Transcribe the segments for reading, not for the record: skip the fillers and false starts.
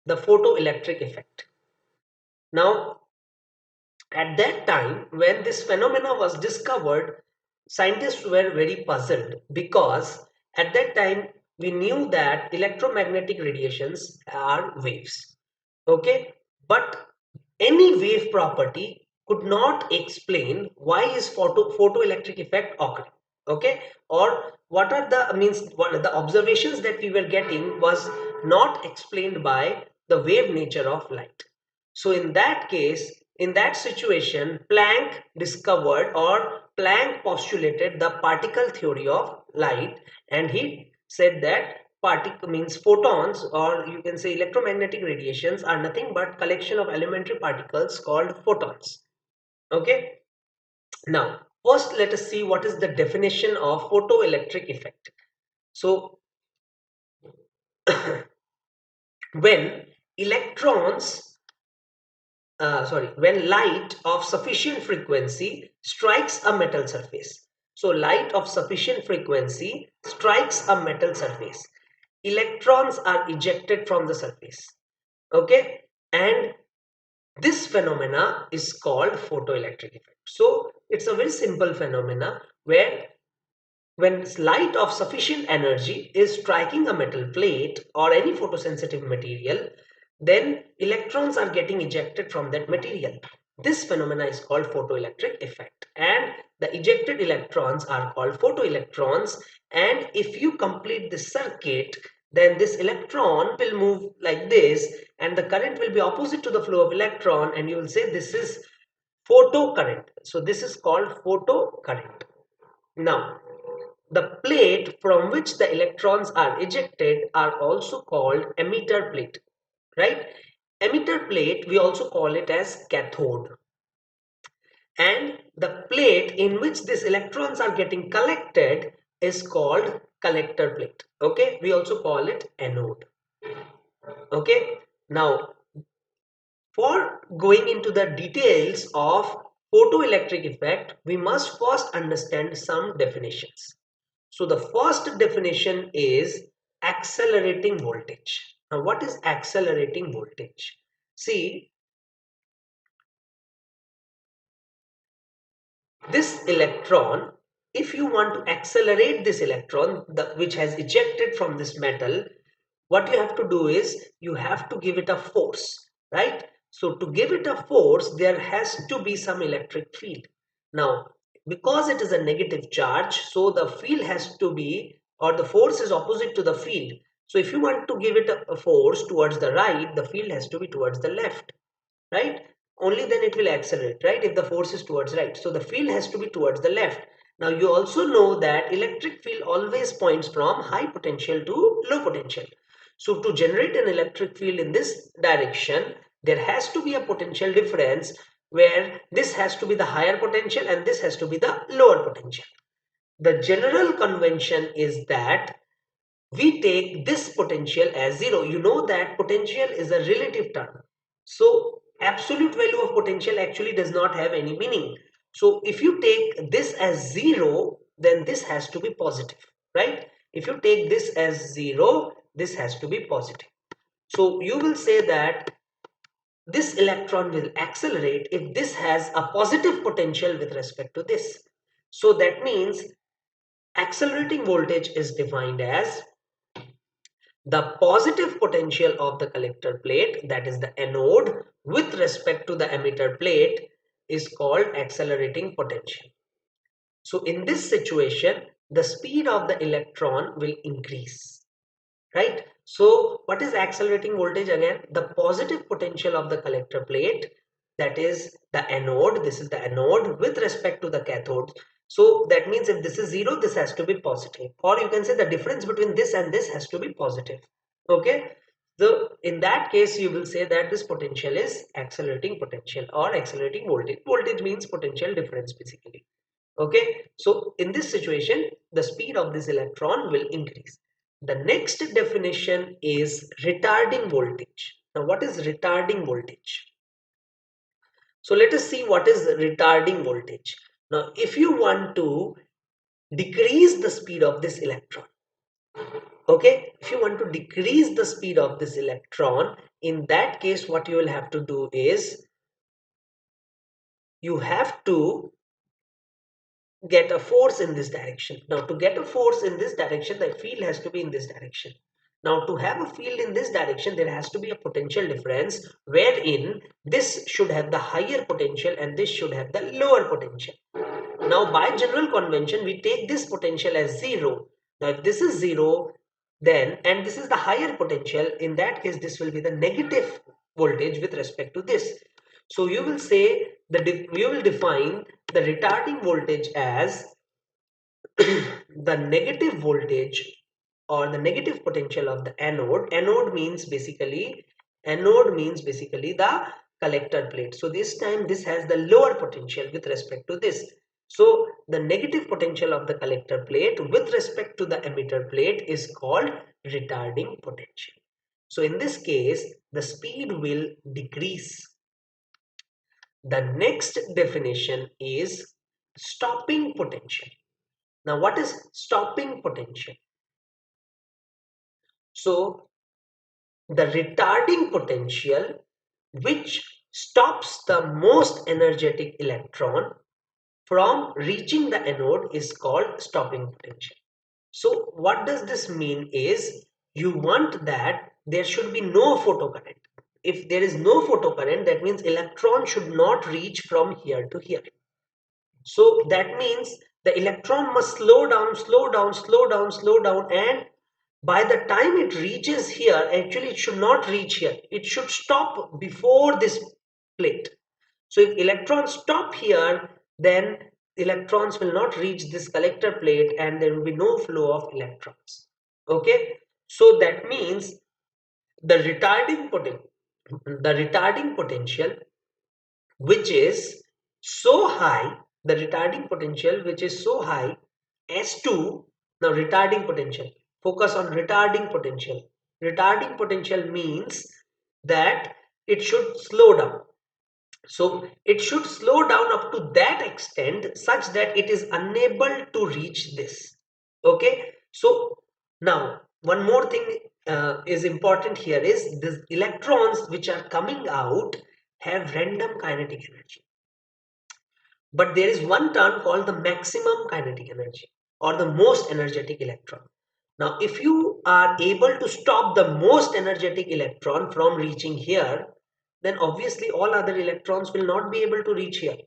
The photoelectric effect. Now, at that time, when this phenomena was discovered, scientists were very puzzled because at that time we knew that electromagnetic radiations are waves. Okay, but any wave property could not explain why is photoelectric effect occurring. Okay, or what are the means what the observations that we were getting was not explained by the wave nature of light. So in that case, in that situation, Planck discovered or Planck postulated the particle theory of light, and he said that particle means photons, or you can say electromagnetic radiations, are nothing but collection of elementary particles called photons. Okay, now first let us see what is the definition of photoelectric effect. So when electrons when light of sufficient frequency strikes a metal surface. So light of sufficient frequency strikes a metal surface. Electrons are ejected from the surface. Okay, and this phenomena is called photoelectric effect. So it's a very simple phenomena where when light of sufficient energy is striking a metal plate or any photosensitive material, then electrons are getting ejected from that material. This phenomena is called photoelectric effect, and the ejected electrons are called photoelectrons. And if you complete this circuit, then this electron will move like this, and the current will be opposite to the flow of electron, and you will say this is photocurrent. So this is called photocurrent. Now, the plate from which the electrons are ejected are also called emitter plate, right? Emitter plate, we also call it as cathode. And the plate in which these electrons are getting collected is called collector plate. Okay, we also call it anode. Okay, now for going into the details of photoelectric effect, we must first understand some definitions. So the first definition is accelerating voltage. Now what is accelerating voltage? See, this electron, if you want to accelerate this electron which has ejected from this metal, what you have to do is you have to give it a force, right? So to give it a force, there has to be some electric field. Now, because it is a negative charge, so the field has to be, or the force is opposite to the field. So if you want to give it a force towards the right, the field has to be towards the left, right? Only then it will accelerate, right? If the force is towards right, so the field has to be towards the left. Now you also know that electric field always points from high potential to low potential. So to generate an electric field in this direction, there has to be a potential difference where this has to be the higher potential and this has to be the lower potential. The general convention is that we take this potential as zero. You know that potential is a relative term. So absolute value of potential actually does not have any meaning. So if you take this as zero, then this has to be positive, right? If you take this as zero, this has to be positive. So you will say that this electron will accelerate if this has a positive potential with respect to this. So that means accelerating voltage is defined as the positive potential of the collector plate, that is the anode, with respect to the emitter plate is called accelerating potential. So in this situation, the speed of the electron will increase, right? So what is accelerating voltage again? The positive potential of the collector plate, that is the anode, this is the anode with respect to the cathode. So that means if this is zero, this has to be positive, or you can say the difference between this and this has to be positive. Okay, so in that case you will say that this potential is accelerating potential or accelerating voltage. Voltage means potential difference basically. Okay, so in this situation the speed of this electron will increase. The next definition is retarding voltage. Now what is retarding voltage? So let us see what is retarding voltage. Now if you want to decrease the speed of this electron. Okay, if you want to decrease the speed of this electron, in that case what you will have to do is you have to get a force in this direction. Now to get a force in this direction, the field has to be in this direction. Now to have a field in this direction, there has to be a potential difference wherein this should have the higher potential and this should have the lower potential. Now by general convention, we take this potential as 0. Now if this is 0, then, and this is the higher potential, in that case this will be the negative voltage with respect to this. So you will say that you will define the retarding voltage as the negative voltage or the negative potential of the anode. Anode means basically the collector plate. So this time this has the lower potential with respect to this. So the negative potential of the collector plate with respect to the emitter plate is called retarding potential. So in this case, the speed will decrease. The next definition is stopping potential. Now, what is stopping potential? So, the retarding potential which stops the most energetic electron from reaching the anode is called stopping potential. So, what does this mean is you want that there should be no photocurrent. If there is no photocurrent, that means electron should not reach from here to here. So that means the electron must slow down, slow down, slow down, slow down, and by the time it reaches here, actually it should not reach here. It should stop before this plate. So if electrons stop here, then electrons will not reach this collector plate and there will be no flow of electrons. Okay, so that means the retarding potential which is so high, the retarding potential which is so high S2, now retarding potential, focus on retarding potential. Retarding potential means that it should slow down. So it should slow down up to that extent such that it is unable to reach this. Okay, so now one more thing is important here is these electrons which are coming out have random kinetic energy. But there is one term called the maximum kinetic energy or the most energetic electron. Now, if you are able to stop the most energetic electron from reaching here, then obviously all other electrons will not be able to reach here.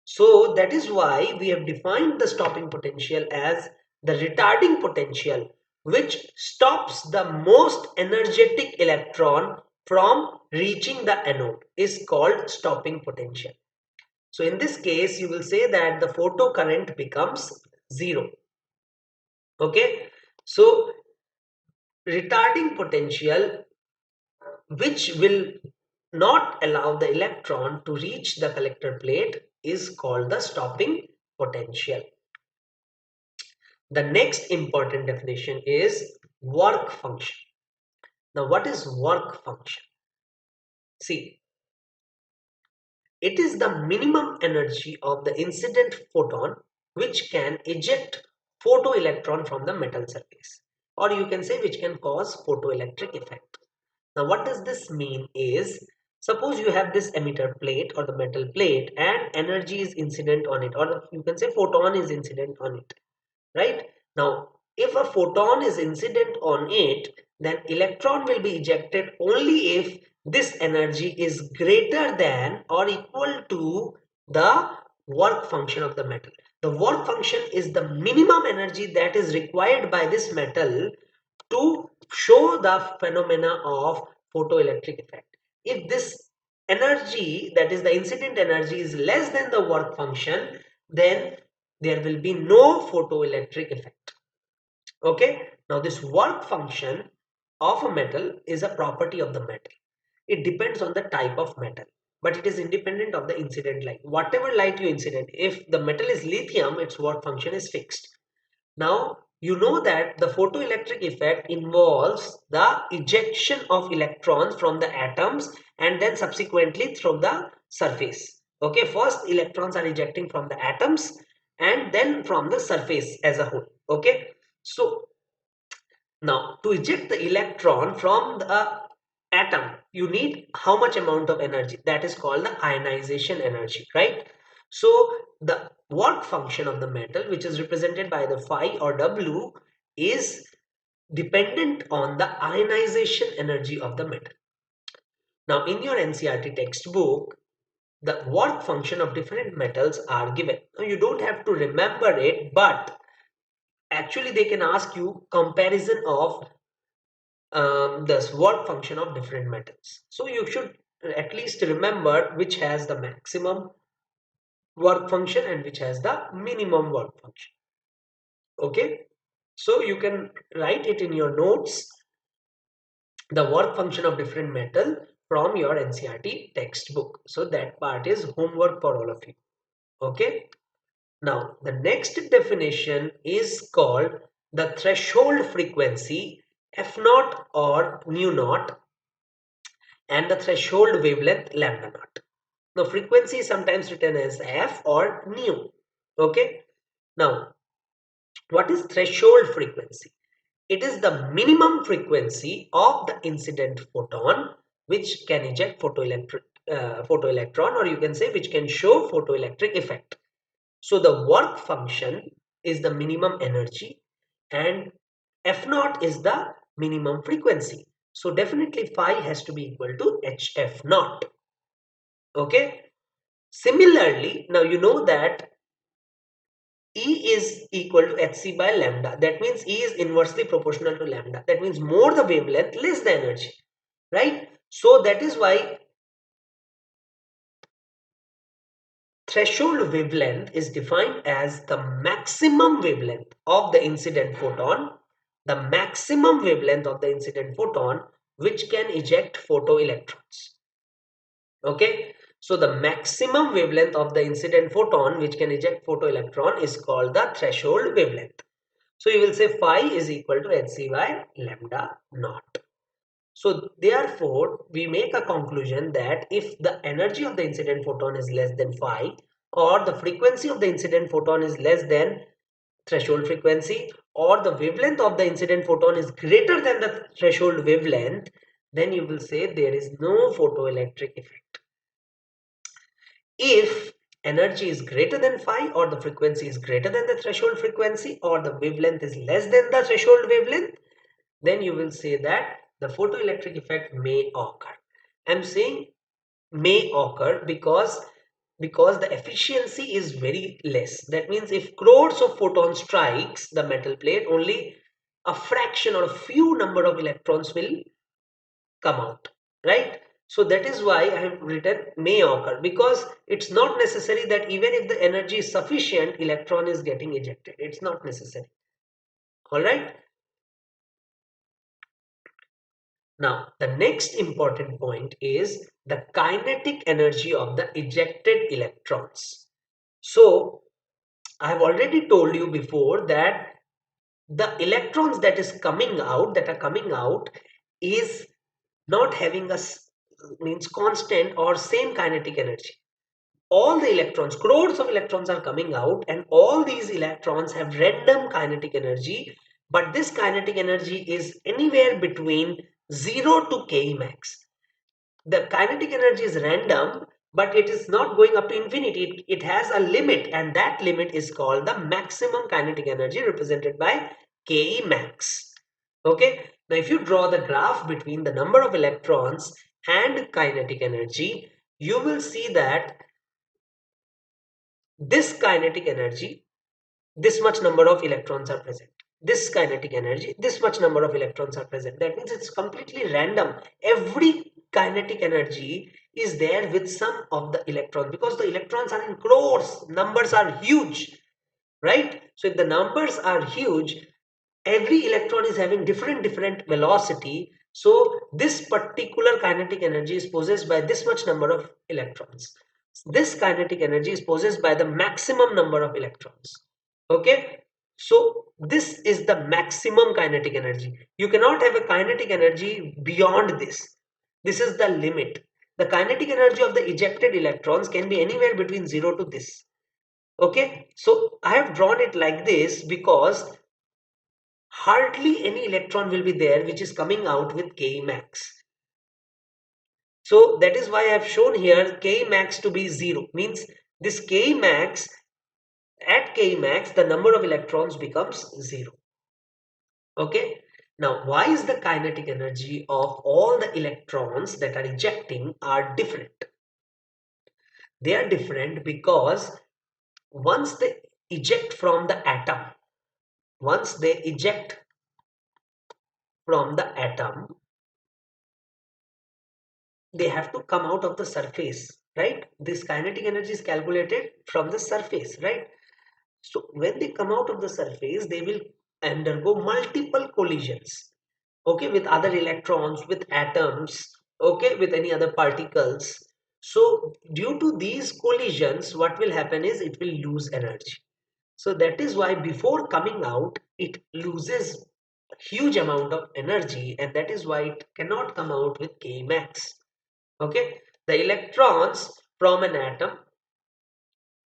So that is why we have defined the stopping potential as the retarding potential, which stops the most energetic electron from reaching the anode is called stopping potential. So in this case, you will say that the photocurrent becomes 0. Okay. So retarding potential which will not allow the electron to reach the collector plate is called the stopping potential. The next important definition is work function. Now what is work function? See, it is the minimum energy of the incident photon which can eject photoelectron from the metal surface, or you can say which can cause photoelectric effect. Now what does this mean is, suppose you have this emitter plate or the metal plate and energy is incident on it, or you can say photon is incident on it, right? Now if a photon is incident on it, then electron will be ejected only if this energy is greater than or equal to the work function of the metal. The work function is the minimum energy that is required by this metal to show the phenomena of photoelectric effect. If this energy, that is the incident energy, is less than the work function, then there will be no photoelectric effect. Okay, now this work function of a metal is a property of the metal. It depends on the type of metal, but it is independent of the incident light. Whatever light you incident, if the metal is lithium, its work function is fixed. Now you know that the photoelectric effect involves the ejection of electrons from the atoms and then subsequently from the surface. Okay, first electrons are ejecting from the atoms and then from the surface as a whole. Okay, so now to eject the electron from the atom, you need how much amount of energy? That is called the ionization energy, right? So the work function of the metal, which is represented by the phi or W, is dependent on the ionization energy of the metal. Now in your NCERT textbook, the work function of different metals are given. Now you don't have to remember it, but actually they can ask you comparison of this work function of different metals. So you should at least remember which has the maximum work function and which has the minimum work function. Okay, so you can write it in your notes, the work function of different metal from your NCERT textbook. So that part is homework for all of you. Okay, now the next definition is called the threshold frequency f naught or nu naught and the threshold wavelength lambda naught. Now frequency is sometimes written as f or nu. Okay, now what is threshold frequency? It is the minimum frequency of the incident photon which can eject photoelectron, or you can say which can show photoelectric effect. So the work function is the minimum energy and f naught is the minimum frequency. So definitely phi has to be equal to hf naught. Okay. Similarly, now you know that E is equal to hc by lambda. That means E is inversely proportional to lambda. That means more the wavelength, less the energy, right? So that is why threshold wavelength is defined as the maximum wavelength of the incident photon, the maximum wavelength of the incident photon which can eject photoelectrons. Okay, so the maximum wavelength of the incident photon which can eject photoelectron is called the threshold wavelength. So you will say phi is equal to hc by lambda naught. So therefore, we make a conclusion that if the energy of the incident photon is less than phi, or the frequency of the incident photon is less than threshold frequency, or the wavelength of the incident photon is greater than the threshold wavelength, then you will say there is no photoelectric effect. If energy is greater than phi, or the frequency is greater than the threshold frequency, or the wavelength is less than the threshold wavelength, then you will say that the photoelectric effect may occur. I'm saying may occur because the efficiency is very less. That means if crores of photons strikes the metal plate, only a fraction or a few number of electrons will come out, right? So that is why I have written may occur, because it's not necessary that even if the energy is sufficient, electron is getting ejected. It's not necessary. All right. Now, the next important point is the kinetic energy of the ejected electrons. So, I have already told you before that the electrons that are coming out is not having a means constant or same kinetic energy. All the electrons, crores of electrons are coming out, and all these electrons have random kinetic energy, but this kinetic energy is anywhere between 0 to KEmax. The kinetic energy is random, but it is not going up to infinity. It has a limit, and that limit is called the maximum kinetic energy, represented by KEmax. Okay, now if you draw the graph between the number of electrons and kinetic energy, you will see that this kinetic energy, this much number of electrons are present. This kinetic energy, this much number of electrons are present. That means it's completely random. Every kinetic energy is there with some of the electrons, because the electrons are in crores, numbers are huge, right? So if the numbers are huge, every electron is having different velocity. So this particular kinetic energy is possessed by this much number of electrons. This kinetic energy is possessed by the maximum number of electrons. Okay, so this is the maximum kinetic energy. You cannot have a kinetic energy beyond this. This is the limit. The kinetic energy of the ejected electrons can be anywhere between 0 to this. Okay, so I have drawn it like this because hardly any electron will be there which is coming out with KEmax. So that is why I have shown here KEmax to be 0, means this KEmax, at KEmax the number of electrons becomes 0. Okay, now why is the kinetic energy of all the electrons that are ejecting are different? They are different because once they eject from the atom, once they eject from the atom, they have to come out of the surface, right? This kinetic energy is calculated from the surface, right? So when they come out of the surface, they will undergo multiple collisions, okay, with other electrons, with atoms, okay, with any other particles. So due to these collisions, what will happen is it will lose energy. So that is why before coming out, it loses huge amount of energy, and that is why it cannot come out with Kmax. Okay, the electrons from an atom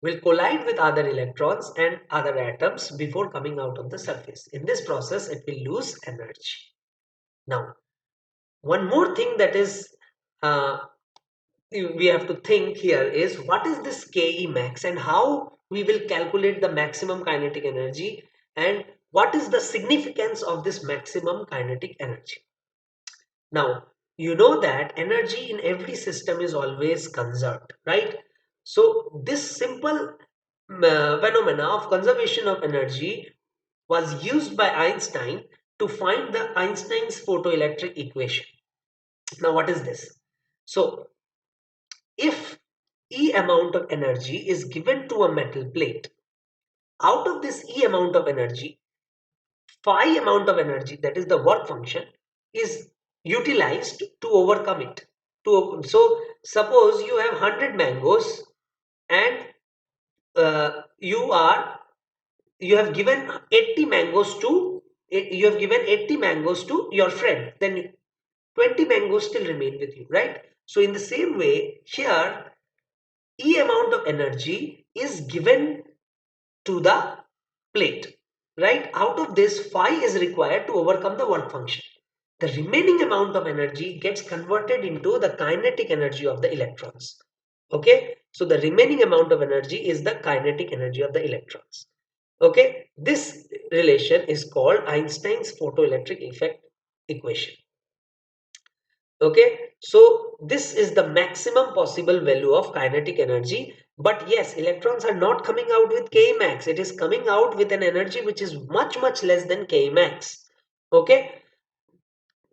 will collide with other electrons and other atoms before coming out of the surface. In this process, it will lose energy. Now, one more thing that is uh, we have to think here is what is this KEmax and how we will calculate the maximum kinetic energy, and what is the significance of this maximum kinetic energy. Now, you know that energy in every system is always conserved, right? So this simple phenomena of conservation of energy was used by Einstein to find the Einstein's photoelectric equation. Now, what is this? So, if E amount of energy is given to a metal plate, out of this E amount of energy, phi amount of energy, that is the work function, is utilized to overcome it. So suppose you have 100 mangoes and you have given 80 mangoes to your friend, then 20 mangoes still remain with you, right? So in the same way here, E amount of energy is given to the plate, right? Out of this, phi is required to overcome the work function. The remaining amount of energy gets converted into the kinetic energy of the electrons. Okay, so the remaining amount of energy is the kinetic energy of the electrons. Okay, this relation is called Einstein's photoelectric effect equation. Okay, so this is the maximum possible value of kinetic energy. But yes, electrons are not coming out with Kmax. It is coming out with an energy which is much less than Kmax. Okay,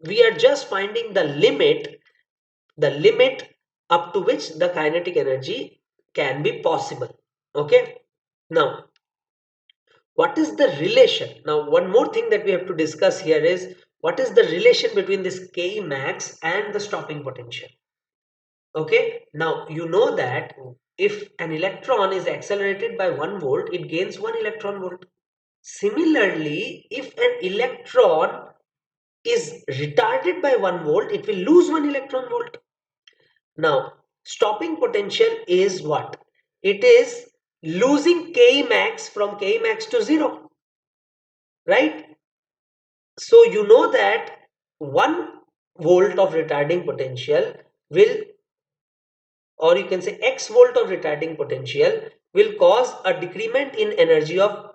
we are just finding the limit up to which the kinetic energy can be possible. Okay, now what is the relation? Now, one more thing that we have to discuss here is what is the relation between this Kmax and the stopping potential. Okay, now you know that if an electron is accelerated by 1 volt, it gains 1 electron volt. Similarly, if an electron is retarded by 1 volt, it will lose 1 electron volt. Now, stopping potential is what? It is losing Kmax from Kmax to 0, right? So you know that 1 volt of retarding potential will, or you can say x volt of retarding potential will cause a decrement in energy of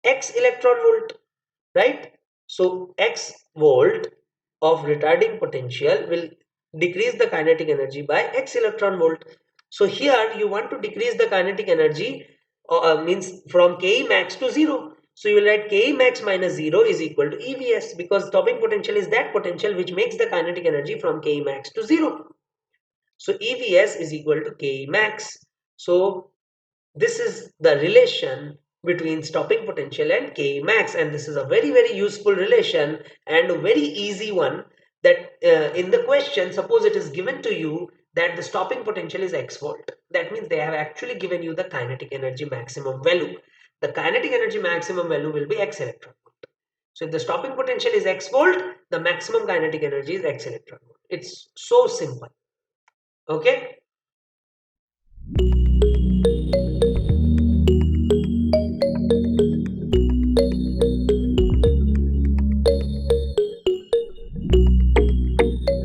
x electron volt, right? So x volt of retarding potential will decrease the kinetic energy by x electron volt. So here you want to decrease the kinetic energy, means from Kemax to 0. So you will write Kemax minus 0 is equal to EVS, because stopping potential is that potential which makes the kinetic energy from Kmax to 0. So EVS is equal to Kemax. So this is the relation between stopping potential and Kmax, and this is a very useful relation and a very easy one, that in the question, suppose it is given to you that the stopping potential is x volt. That means they have actually given you the kinetic energy maximum value. The kinetic energy maximum value will be x electron volt. So if the stopping potential is x volt, the maximum kinetic energy is x electron volt. It's so simple. Okay.